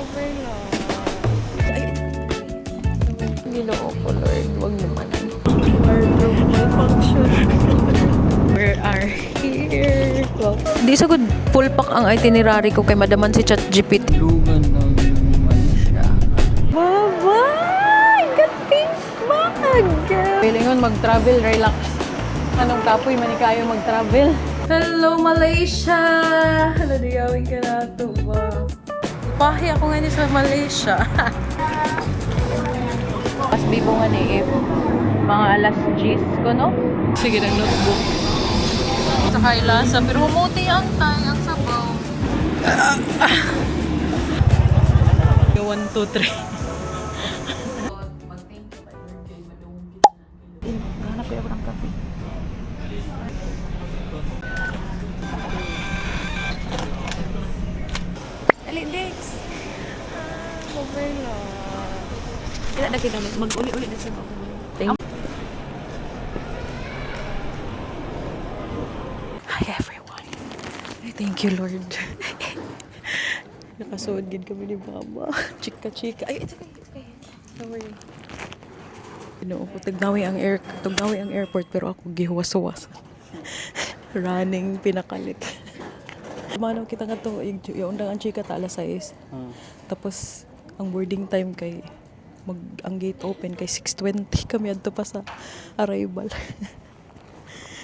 Okay lang. Ay, Ginoo ko, Lord. Huwag naman. Wardrobe malfunction. We are here. Well, di sa good full pack ang itinerary ko kay madaman si ChatGPT. Lugan ng Malaysia. Bye-bye! Kating bag! Pilingon mag-travel, relax. Anong kapoy, manikayo mag-travel. Hello, Malaysia! Hello, diyawin ka na ito ba? Pahi ako ngayon sa Malaysia. Mas bibo nga ni if mga alas 10 ko, no? Sige ng notebook. Sa kailasa, pero humuti ang tay, ang sabaw. 1, 2, 3. Hanap ko yung kape. Ali, Dex. Okay lang. Kaya na kita mag-uli-uli na sa mga. Hi everyone. Thank you Lord. Nakasuod gid kami ni Mama. Chika-chika. Ay, it's okay. How are you? Tugnawi ang airport pero ako gihuwas-huwas. Running pinakalit. Manaw kita nga to, yung undang ang chika ta alas 6. Tapos ang boarding time kay ang gate open kay 6:20 kami adto pa sa arrival.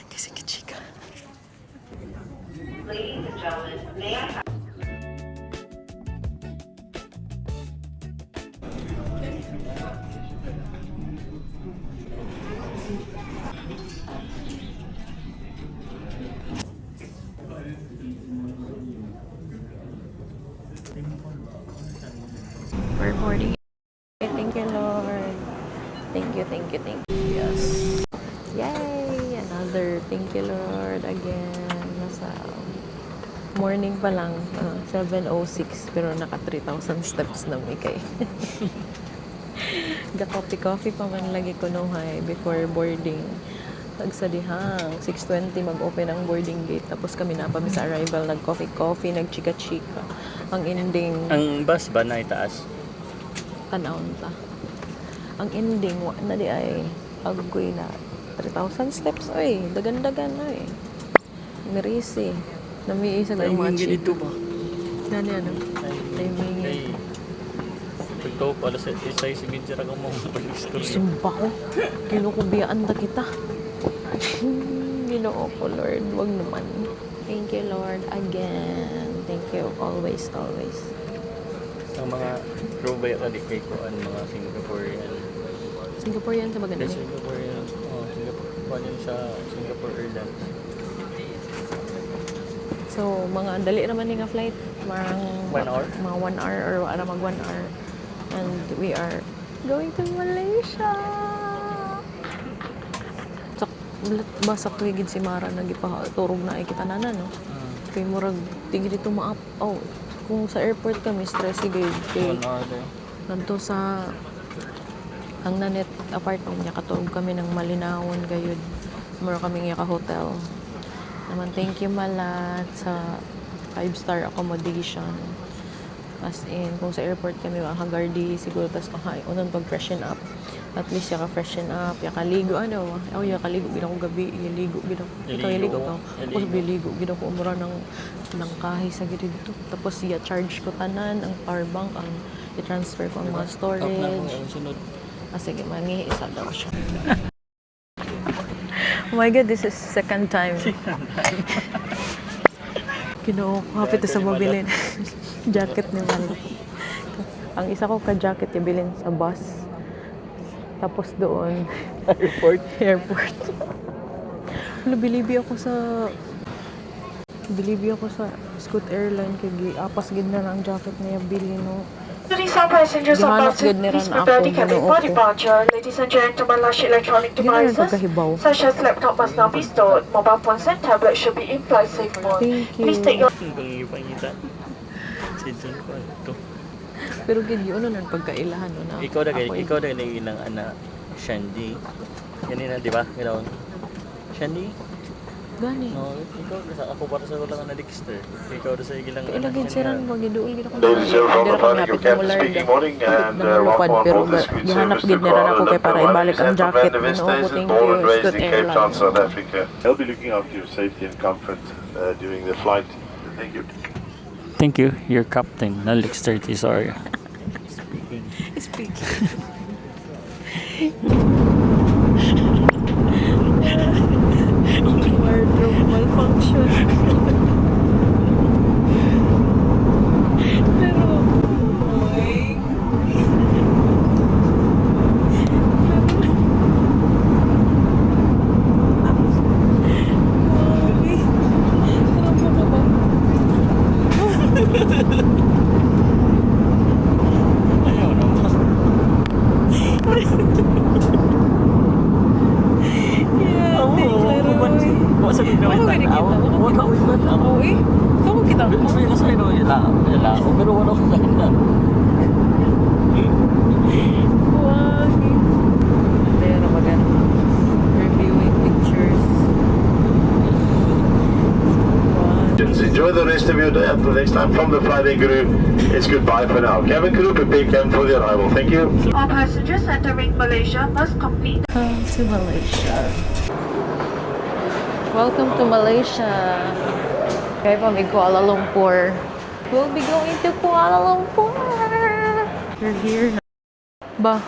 Kasi chika. Ladies and gentlemen, may I We're boarding. Thank you, Lord. Thank you. Yes. Yay! Another thank you, Lord. Again. Nasa morning pa lang. 7:06. Pero naka 3,000 steps na may kay. Ga-coffee pa man lagi ko nuhay before boarding. Nagsadihang. 6:20 mag-open ang boarding gate. Tapos kami na pa sa arrival. Nag-coffee, nag-chika-chika. Ang ending... Ang bus ba na itaas? Tanawon ta. Ang ending na di ay agoy na 3,000 steps oy, dagan-dagan oy. Mirisi. Namiisa na mga dito ba? Nani ano? Timing. Pagto pala sa isay si Bidjara ka mo pag-istorya. Sumpa ko. Kinukubiyaan ta kita. Ginoo ko, Lord. Wag naman. Thank you, Lord. Again. Thank you. Always. Ang mga crew ba yung kay ko ang mga Singaporean sa maganda. Singaporean. Singapore yan sa Singapore Airlines. So, mga dali naman nga flight. Marang 1 hour? Mga 1 hour or wala mag 1 hour. And we are going to Malaysia. Basa ko higit si Mara nagipaturog na ay kita nana, no? Kay murag tigil dito maap. Oh, kung sa airport kami stress sige kay 1 hour din. nanto sa ang nanet apartment niya katulog kami ng malinawon gayud. Mura kami nga ka hotel. Naman thank you malat sa 5-star accommodation. As in, kung sa airport kami makagardi siguro tas unang pag-freshen up. At least yaka freshen up, yaka ligo yaka ligo gid ako gabi, ligo gid ako. Ikaw ligo ka. Ako sa ligo gid ako umura ng kahay sa gid dito. Tapos siya charge ko tanan ang power bank ang i-transfer ko ang mga storage. Sige, mangi isa daw siya. Oh my God, this is second time. Ginoo ko hapit sa mabilin. Jacket ni Mali. Ang isa ko ka-jacket ibilin sa bus. Tapos doon airport. Bilibi ako sa Scoot Airline kay apas gid na ang jacket niya bilin no. Some passengers are about to Gihanap please gid ni prepare ran the cabin ako, for ginoo ko. departure. Ladies and gentlemen, large electronic Hindi na devices nagkakahibaw. such as laptop must not be stored. Mobile phones and tablets should be in flight safe mode. Thank you. Please take your Kung ipangita. Season ko ito. Pero gid yun nang pagkailahan no na. Ikaw ako eh. na ilang ana Shandy. Ganina, di ba? Ganoon. Shandy? Gani. No, ikaw ako para sa wala nga na Dexter. Ikaw sa ilang Ilagin siran mo giduol gid ako. Ladies and gentlemen, Dira from the kami planning hapit of na Captain mular speaking morning and malupad welcome on pero board the Squid gihanap Service gid to nila Kuala ako kay para Lumpur. ibalik ang Represent of jacket Random no ko Stations, thank born you and raised Scoot in Cape Town, Airlines. South Africa. They'll be looking after your safety and comfort during the flight. Thank you. Thank you, your captain, na Dexter Tisorio. Speaking. Wardrobe malfunction. Pero, oy. Ayaw naman. Wasa din naman tanaw. Wala ko yung tanaw. May kasay no yala. Pero wala ko tanaw. Pero maganda. Reviewing pictures. Enjoy the rest of your day. Until next time, from the flight crew, it's goodbye for now. Cabin crew, prepare camp for the arrival. Thank you. All passengers entering Malaysia must complete To Malaysia. Welcome to Malaysia. Kaya pa may Kuala Lumpur. We'll be going to Kuala Lumpur. We're here na. Ba,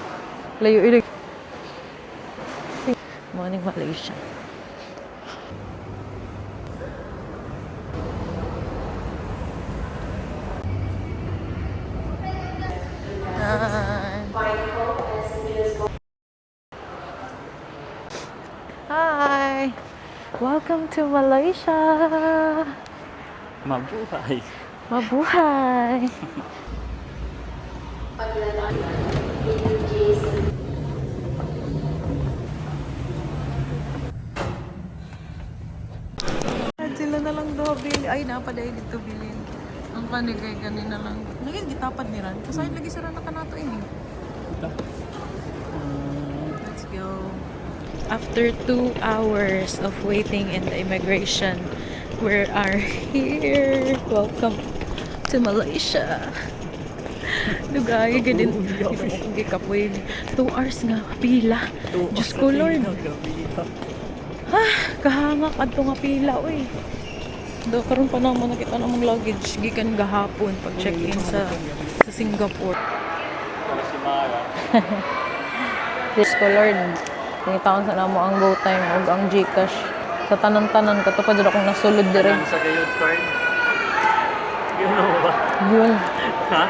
layo ilig. Morning Malaysia. Hi! Welcome to Malaysia! Mabuhay. Mabuhay! Sila na lang daw bili. Ay, napaday dito bilin. Ang kanigay ganina lang. Naging gitapad ni Ran. Kasi lagi sila na kanato ini. Let's go. After 2 hours of waiting in the immigration, we are here. Welcome to Malaysia. Dugay ganun. Hindi kapoy. 2 hours nga pila. Diyos ko Lord. Kahamak adto nga pila oy. Do karon pa naman nakita namong luggage gikan gahapon pag check-in sa Singapore. Para si Mara. Diyos ko Lord. Pangitaon sa namo ang go time ug ang GCash. Sa tanan-tanan katupad jud akong nasulod dire. Sa gayud card. Yun mo ba? Yun. Ha?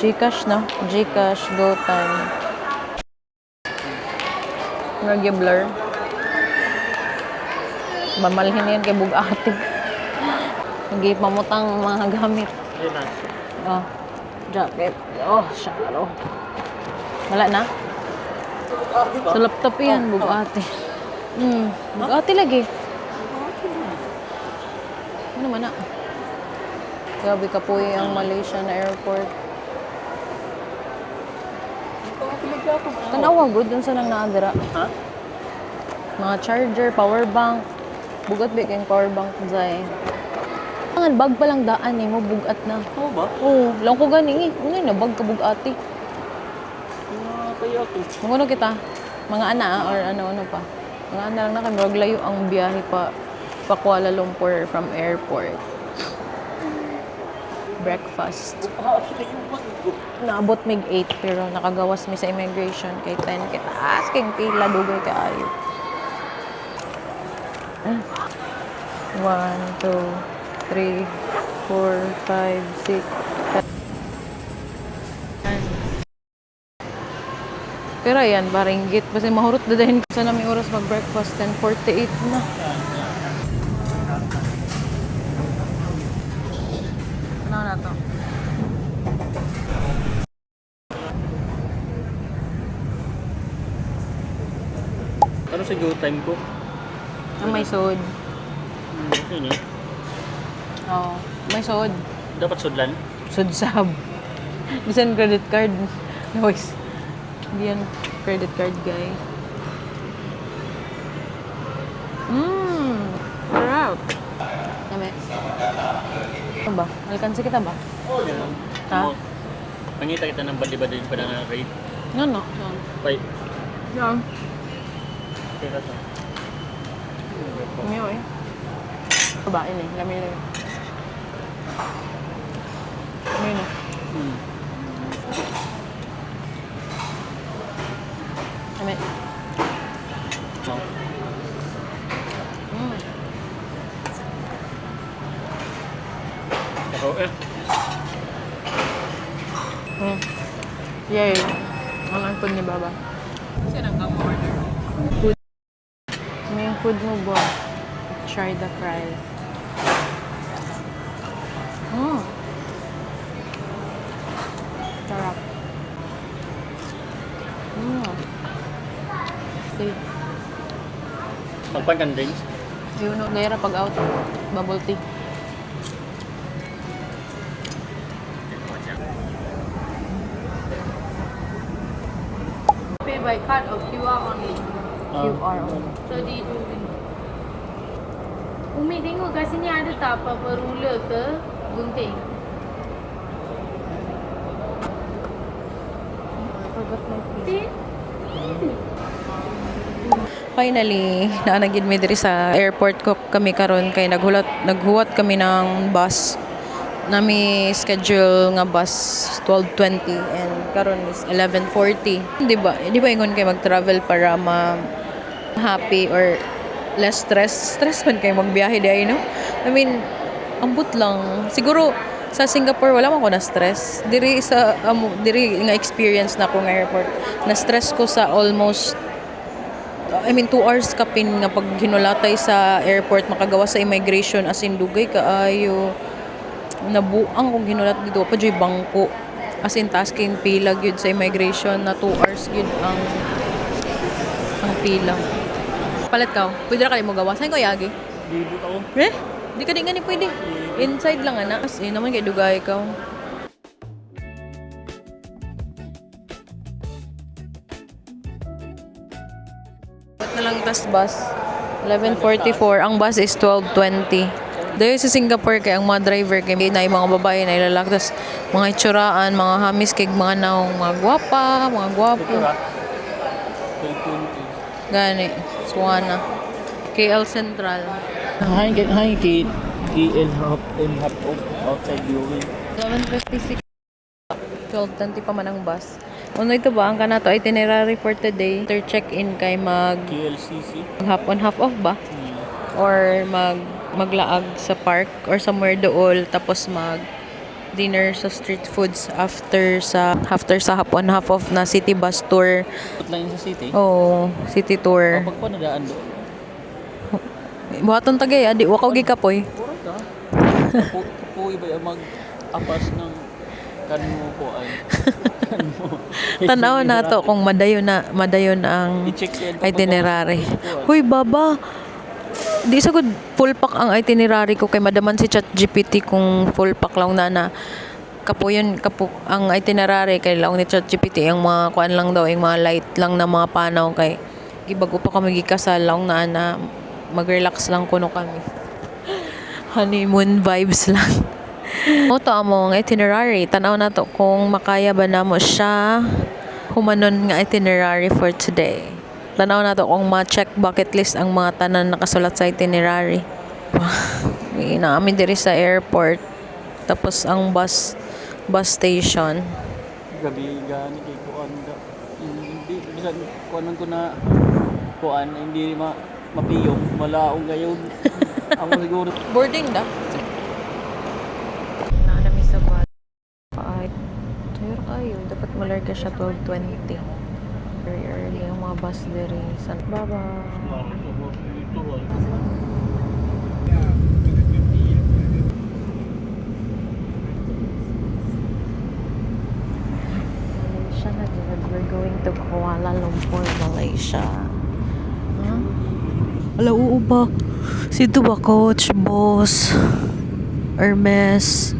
GCash no? GCash go time. Regular. Mamalhin yan kay bugati. Hindi pamutang mga gamit. Yun na. Oh, jacket. Oh, sharo. Wala na? Sa laptop yan, bugati. Bugati lagi. Ano naman na? Grabe ka po ang Malaysia na airport. Tanawa good dun sa nang naadira. Ha? Mga charger, power bank. Bugat ba kayong power bank dyan? Ang bag pa lang daan eh, mo bugat na. Oo ba? Oo, lang ko gani eh. Ano na, bag ka bugati. Kaya ako. Mga kita? Mga ana or ano-ano pa? Mga ana lang na kami. Wag layo ang biyahe pa Kuala Lumpur from airport. Breakfast. Naabot mig 8 pero nakagawas mi sa immigration kay 10 kita. Asking pila dugay kaayo. 1, 2, 3, 4, 5, 6. Pero yan, baringgit. Kasi mahurot na dahil sa namin oras mag-breakfast. 10:48 na. Ano na to? Ano sa go time ko? Ang may sod. Yun eh. Oo. May sod. Dapat sudlan. Sudsab. Bisan credit card. Noise. Hindi yan. Credit card guy. Sarap. Kami. Ano ba? Alkansi kita ba? Ha? Mangita kita ng bali-bali pa na rate. Ano? Five. Yan. Kaya sa. Umiyo eh. Babae na eh. Lami-lami. Umiyo na. Kami. Ako Yay. Ang food ni Baba. Saan ang order? Food. May yung food mo ba? Try the fries. Sarap. Okay. Pagpan kan drinks. Yun, gaya pag out. Bubble tea. Pay by card or QR only. QR. So di Umi tengok kat sini ada tak apa-apa ruler ke gunting? See? Finally, naanagid mi diri sa airport ko kami karon kay naghuwat kami ng bus. Nami schedule nga bus 12:20 and karon is 11:40. Di ba ingon kay mag-travel para happy or less stress man kay magbiyahe di ay no. I mean, ambot lang. Siguro sa Singapore wala man ko na stress. Diri nga experience na ko nga airport. Na stress ko sa almost 2 hours kapin nga pag hinulatay sa airport makagawa sa immigration as in dugay kaayo. Nabuang kung ginulat dito pa joy bangko. As in tasking pila gyud sa immigration na 2 hours gyud ang pila. Palit ka. Pwede ra kay mo gawa. Saan ko yagi? Libot ako. Di ka gani pwede. Inside lang ana. As in naman kay dugay ka. Na lang tas bus. 11:44. Ang bus is 12:20. Dahil sa Singapore kay ang mga driver kay na yung mga babae na ilalak tas mga itsuraan, mga hamis kay mga naong mga gwapa, mga gwapo. 12:20. Gani, Suwana. KL Central. Hi kid. KL hop outside viewing. 11:56. 12:20 pa man ang bus. Ano ito ba? Ang kanato itinerary for today. After check-in kay KLCC. half on half off ba? Or maglaag sa park or somewhere dool tapos dinner sa street foods after sa half on half off na city bus tour. Lang sa city. Oh, city tour. Kapag pa nadaan doon. Buhaton tagay, di wakaw gikapoy. Puro ka. Kapoy ba yung mag-apas ng kanmo ko ay. Tanaw na to kung madayon ang itinerary. Huy, Baba. Di sa good full pack ang itinerary ko kay madaman si ChatGPT kung full pack lang na kapuyon ang itinerary kay lang ni ChatGPT ang mga kuan lang daw yung mga light lang na mga panaw kay gibago pa kami gikasal lang na mag-relax lang kuno kami. Honeymoon vibes lang. Oto among itinerary. Tanaw na to kung makaya ba namo siya humanon nga itinerary for today. Tanaw na to kung ma-check bucket list ang mga tanan nakasulat sa itinerary. Namin diri sa airport. Tapos ang bus station. Gabi gani kay kuan da. Hindi bisan kuanan ko na kuan hindi mapiyong wala akong gayon. Ako siguro Boarding da. Naanami sa bus. Ay, tayo kayo. Dapat malarga siya 12:20. Very early ang mga bus diri. Bye-bye. Malaysia na good. We're going to Kuala Lumpur, Malaysia. Huh? Ala, oo ba? Sito ba, Coach, Boss, Hermes?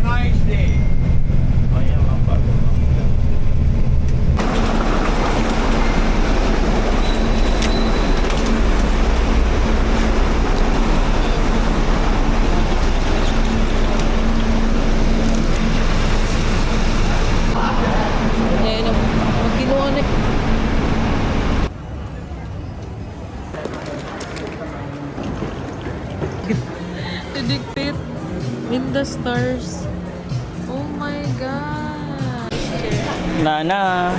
nice day. Kaya mga bago. Ayan, magkinuha na. Dictate in the stars. Oh my God. Nana.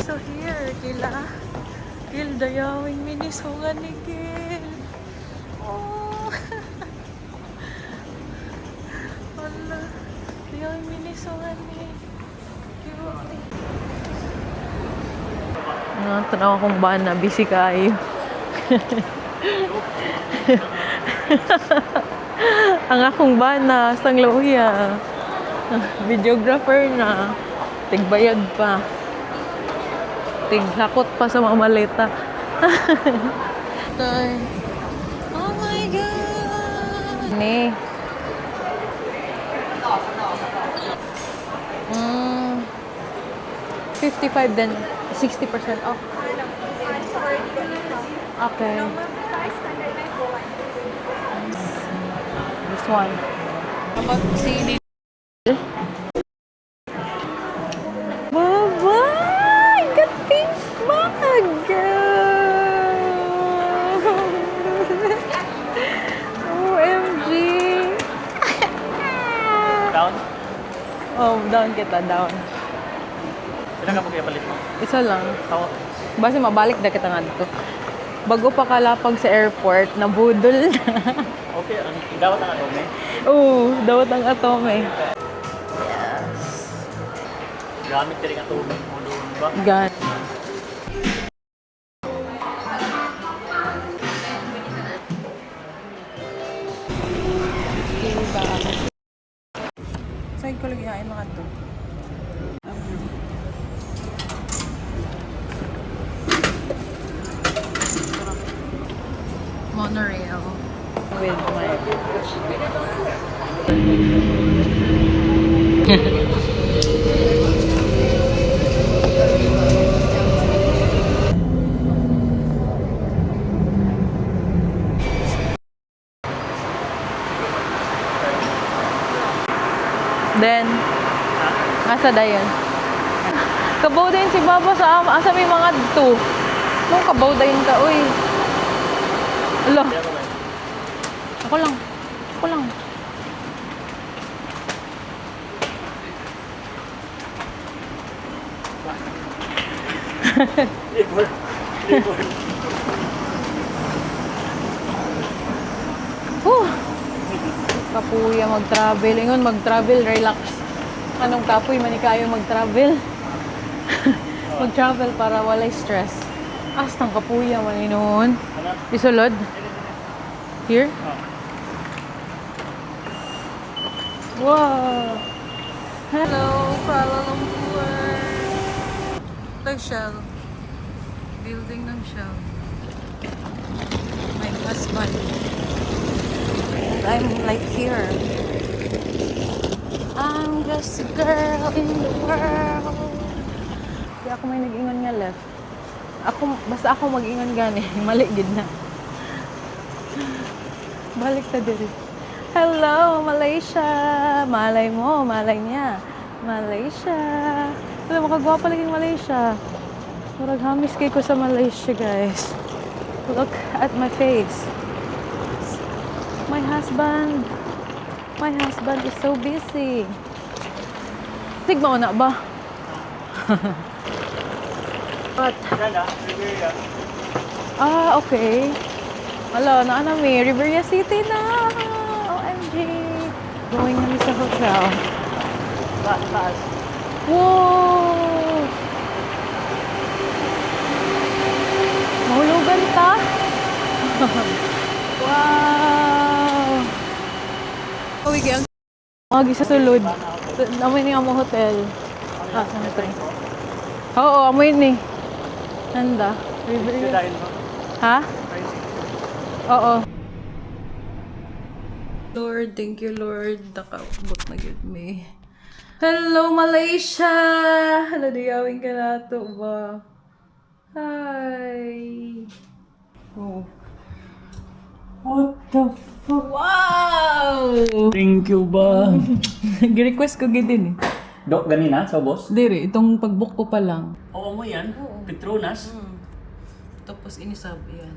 So here, Kil dayawing minisungan ni Kil. Oh. Wala. Dayawing minisungan ni Cute. Tanaw akong bana, busy kayo. Ang akong bana, sang luya. Videographer na. Tigbayad pa. Tighakot pa sa mga maleta. Oh my God! Ni. 55 then 60% off. Okay. This one. How about CD? Bye-bye! The pink bag! OMG! Down? Oh, down kita, down. Ilan ka po kaya palit mo? Isa lang. Basta mabalik na kita nga dito. Bago pa kalapag sa airport, nabudol na. Okay, dawat ang atome. Oo, dawat ang atome. Gamit ka rin atome mo doon ba? Gan. Saan ko lagi hain mga to? Monorail with my then asa dayon kabaw din si Baba sa asa may mga to nung kabaw dayon ka uy alo ako lang Whew. Kapuya mag-travel. Ingon mag-travel, relax. Anong kapoy man kayo mag-travel? Mag-travel para walay stress. Astang kapuya man inon. Isulod. Here? Wow! Hello, Kuala Lumpur. Shell. Building ng Shell. My husband. I'm like here. I'm just a girl in the world. Kaya ako may nag-ingon nga left. Basta ako mag-ingon gani. Mali gid na. Balik ta diri. Hello, Malaysia. Malay mo, malay niya. Malaysia. Alam mo, kagwapa lagi Malaysia. Murag hamis kay ko sa Malaysia, guys. Look at my face. My husband is so busy. Tigma na ba? What? Ah, okay. Hala, naanami. Riviera City na. OMG. Going kami sa hotel. Taas. Wow! Mahulugan ta? Wow! Uwi kaya ang sa sulod. Amoy ni ang hotel. Saan ito? Oo, amoy ni. Handa. Ha? Oo. Lord, thank you Lord. Nakaabot na yun me. Hello Malaysia! Hello, diyawin ka na to ba? Hi! Oh. What the fuck? Wow! Thank you ba? Request ko din eh. Dok, ganina sa boss? Dire, itong pag-book ko pa lang. Oo mo yan. Petronas. Tapos inisab yan.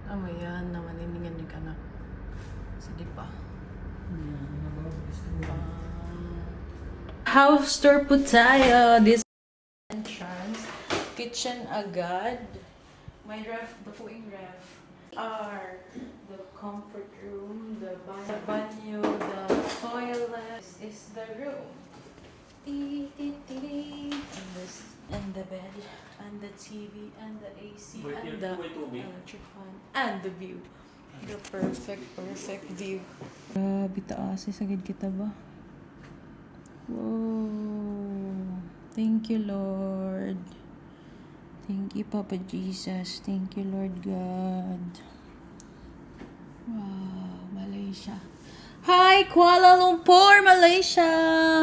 Tama yan, namaniningan ni ka na. Sige pa. House tour po tayo. This entrance. Kitchen agad. May ref, dapuing ref. Are the comfort room, the banyo, the toilet. This is the room. And the bed, and the TV, and the AC, and the electric fan, and the view. The perfect view. Grabe taas, sagad kita ba? Whoa. Thank you, Lord. Thank you, Papa Jesus. Thank you, Lord God. Wow, Malaysia. Hi, Kuala Lumpur, Malaysia!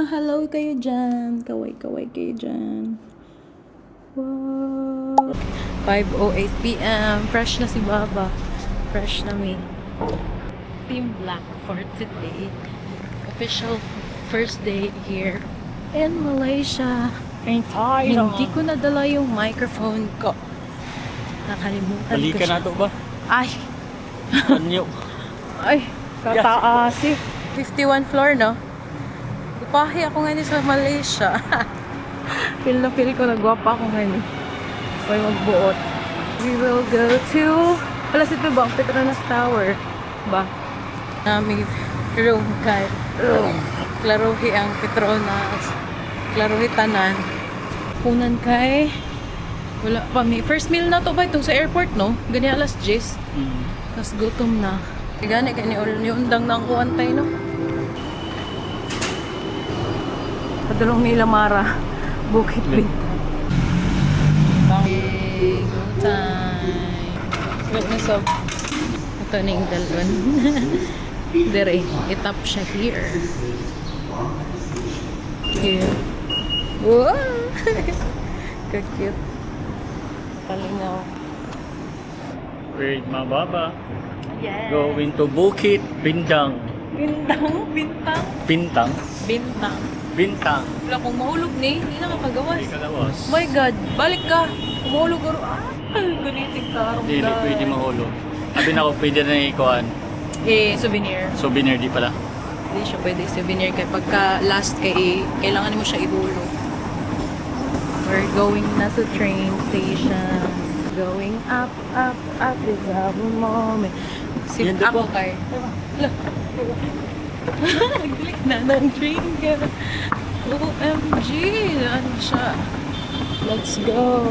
Hello kayo dyan. Kaway kayo dyan. Wow. 5:08 p.m. Fresh na si Baba. Fresh na me. Team Black for today. Official first day here in Malaysia. Hindi ko nadala yung microphone ko. Nakalimutan Balik ko ka siya. na to ba? Ay! Panyo. Ay! Kataas eh. 51 floor, no? Gupahi ako ngayon sa Malaysia. Feel na feel ko, nagwapa ako ngayon. May magbuot. We will go to... Wala si Tubang, Petronas Tower. Ba? Nami room kay... Klaruhi ang Petronas. Klaruhi tanan. Punan kay... Wala pa mi. First meal na to ba itong sa airport, no? Ganyan alas 10. Tapos gutom na. Gani kay ni undang nang kuantay, no? Padulong ni Lamara. Bukit Bintang. Go time. Wait na sab. Ito na yung dalwan. Dire, itap siya here. Here. Wow! Ka-cute. Palingaw. Wait, mababa. Yes. Going to Bukit Bintang. Bintang. Bintang? Bintang. Bintang. Wala kong mahulog ni. Hindi na makagawas. Hindi ka lawas. Oh my God. Balik ka. Mahulog ka. Guniting ka. Hindi, pwede mahulog. Sabi na ako, pwede na ikuan. Souvenir. Souvenir, di pala. Hindi siya pwede souvenir. Kaya pagka last kay kailangan mo siya ihulog. We're going na to train station. Going up is our moment. Yan, di Ako ba? kay. Nag-click na ng train ka. OMG! Ano siya? Let's go!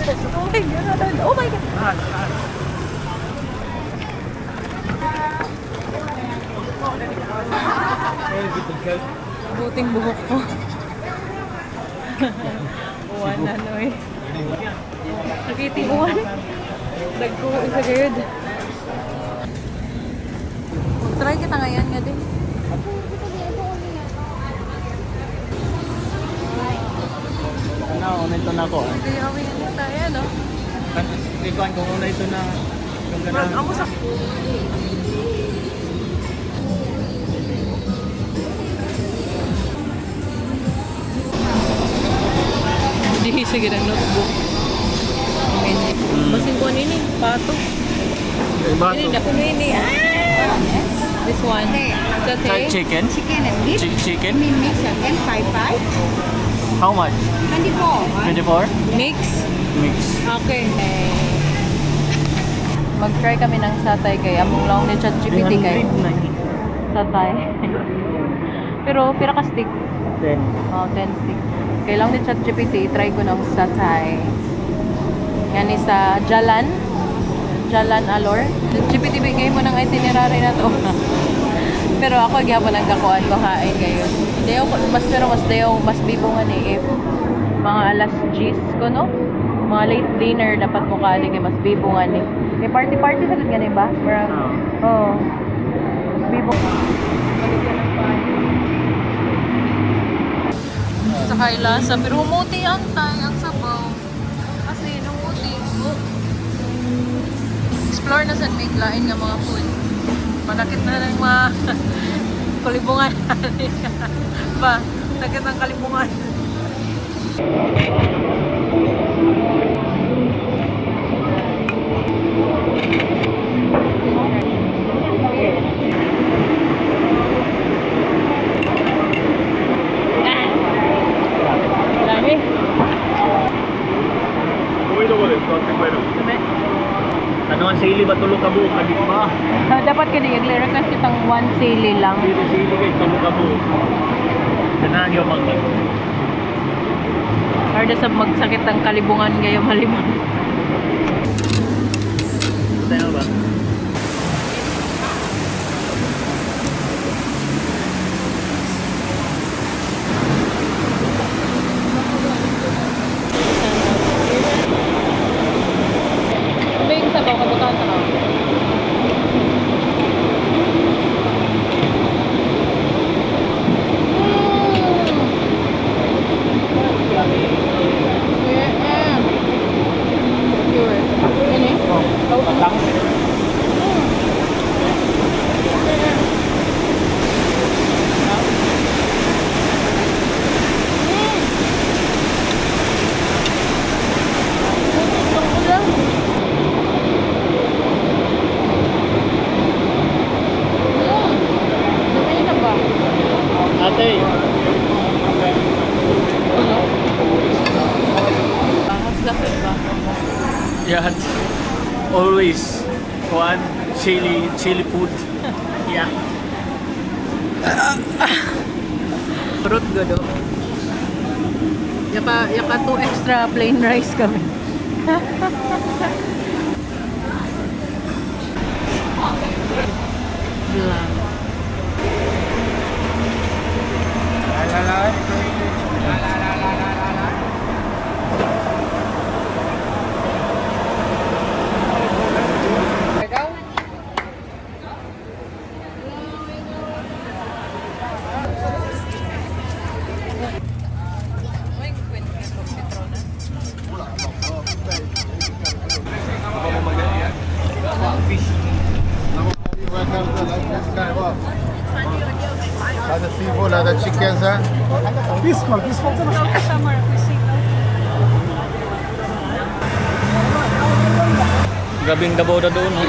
Oh my God! Oh my God! Buting buhok ko. Uwan na, no eh. Nakitibuan. Nagkuhan sa gayod. Try kita ngayon nga din. Ano, ito na ako. Hindi kami na tayo, no? Ikuan ko muna ito na yung ganun. Ako sa... Hindi, sige na notebook. Basin ko nini, pato. Ini na ko nini. This one. Fried chicken? Chicken and beef. Chicken? We mix again, 5-5. How much? 24. 24? Mix. Mix. Okay. mag-try kami ng satay kay among lang ni ChatGPT kay satay. Pero pira ka stick? 10. Oh, 10 stick. Kay lang ni ChatGPT, try ko ng satay. Yan is sa Jalan Alor. GPT bigay mo ng itinerary na to. Pero ako gyapon ang kakuan ko hain kayo. Dayo mas bibungan eh if mga alas 10 ko no. Mga late dinner dapat mo kali kay mas bibungan eh. May party sagud ganun ba? Oh. Mas bibong. Balik yan ang party. Sa kailasa pero humuti ang ang sabaw. Kasi humuti. Explore na sa lain nga mga food. Manakit na ng mga kalibungan. Ba, nakit ang kalibungan. Dami. Ano ang sili ba tulog ka buo? Kadi ba? Dapat ka di request kitang 1 sili lang. Sili kay tulog ka buo. Kanang yung mag Or sa magsakit ang kalibungan kayo malimang. tayo ba? Ano yung sabaw kabukahan sa kao? Ate. Yan. Always. Kuan. Chili food. Yeah. Fruit gado. Yaka 2 extra plain rice kami. Blah. Hadi seafood, hadi chicken sir. Gabing Davao na doon. No?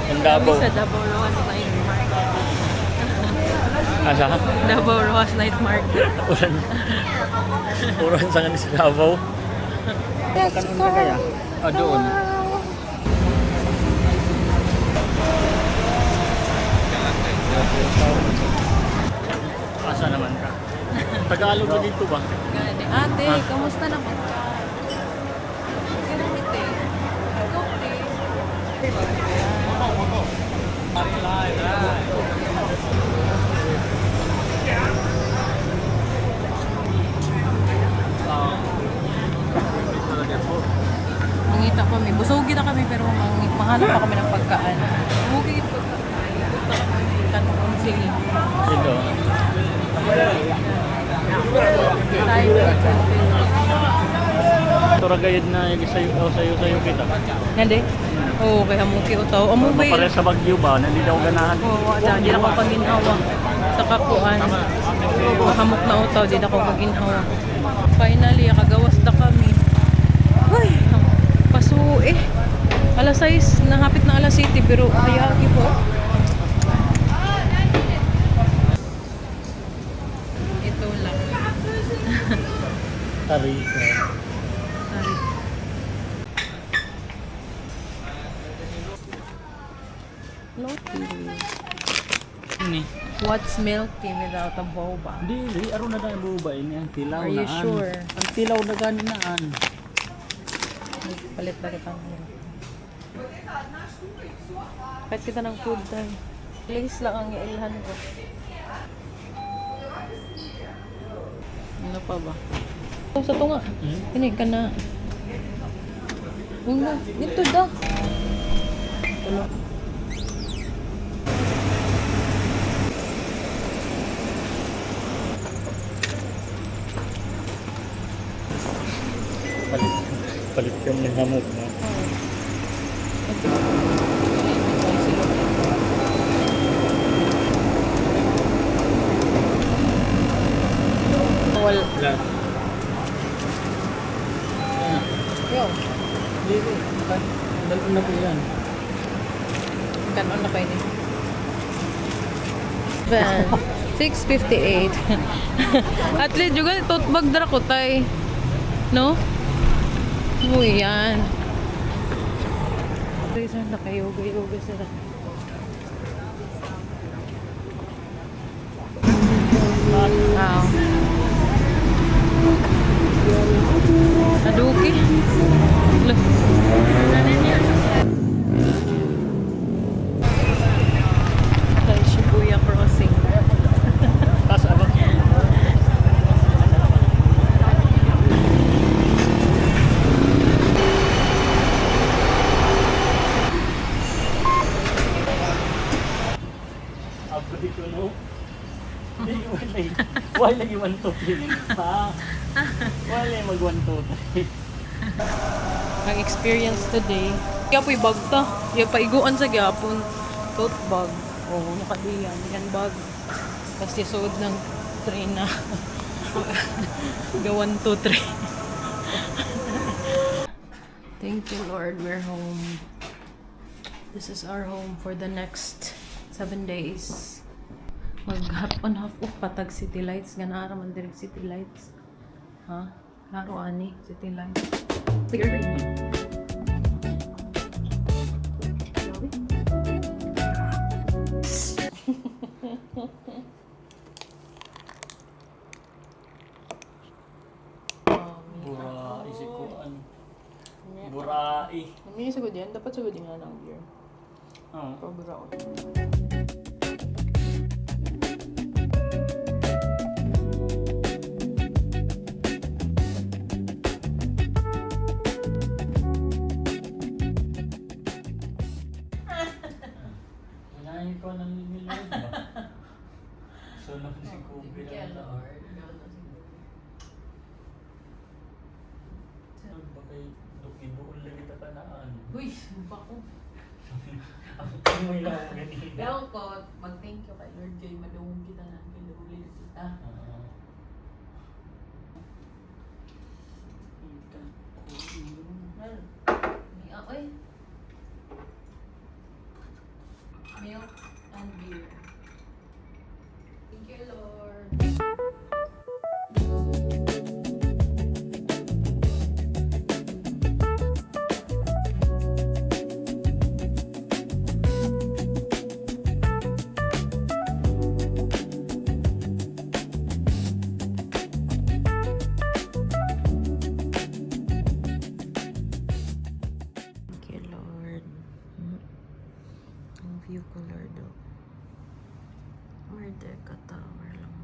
Yung Davao. Sa Davao Rojas Night Market. Asa? Davao Rojas Night Market. Uran sa nga sa Davao. Ah, doon. Asa naman ka? Tagalog na dito ba? Ate, kamusta naman ka? Ginamit eh. Ikaw eh. Mangita kami. Busugi na kami pero mahanap pa kami ng pagkaan. Bugi ito. Kanon sili. Dito. Ito ragayad na yung sayo kita. Nande? Oo, kaya muki utaw. Amo ba Pare sa Bagyo ba? Nandi daw ganahan. Oo, di na ko pag-inhawa. Sa kakuan. Hamok na utaw, di na ko pag-inhawa. Finally, kagawas na kami. Uy, paso eh. Alas 6, nahapit na alas 7, pero hayagi po. Ito lang. Tari. Sorry. Ini. What's milky without a boba? Dili, aron na dahil buba ini ang tilaw Are you naan. sure? Ang tilaw na gani naan. Palit na kita. Kahit kita ng food tayo. Please lang ang iilhan ko. Ano pa ba? Oh, sa tunga. Kini ka na. Ano? Dito da. Ano? Palit kami ng hamog na. Wala. Lahat. Yo. Dili, dalon na po yan. Kanon na kayo ni. Van. 6:58. At least juga tote bag dara ko tay. No? Uy, yan. Please, nakayoga-yoga sila. Wow. Aduki. Look. Ay, Shibuya Crossing. Tas abang. Abdi ko no. Why lagi 1 2 3 pa? Why lagi mag 1 2 3? Ang experience today. Kaya po'y bag ta. Kaya paiguan sa gyapon. Tote bag. Oo, nakadiyan. Yan bag. Tapos yasod ng train na. Gawan to train. Thank you, Lord. We're home. This is our home for the next 7 days. Mag-half on half off patag city lights. Ganara man direct city lights. Ha? Laro ani, city lights. Sige. Burai si kuan. Burai. Hindi sagod yan. Dapat sagod nga ng beer. Ah. Paburaot. Unahin ko ng nilod ba? Sunod si Kobe lang na. Sunod ba kay Dukidoon lang ita tanaan? Uy, sumpa ko. Ang may lang ako ganina. Pero ko, mag-thank you kay Lord Joy. Madungog kita na. Kay Lord kita. Well, oy. Milk and beer. Thank you, Lord. Thank you, Lord. Ang view ko, Lord. Merdeka Tower lang.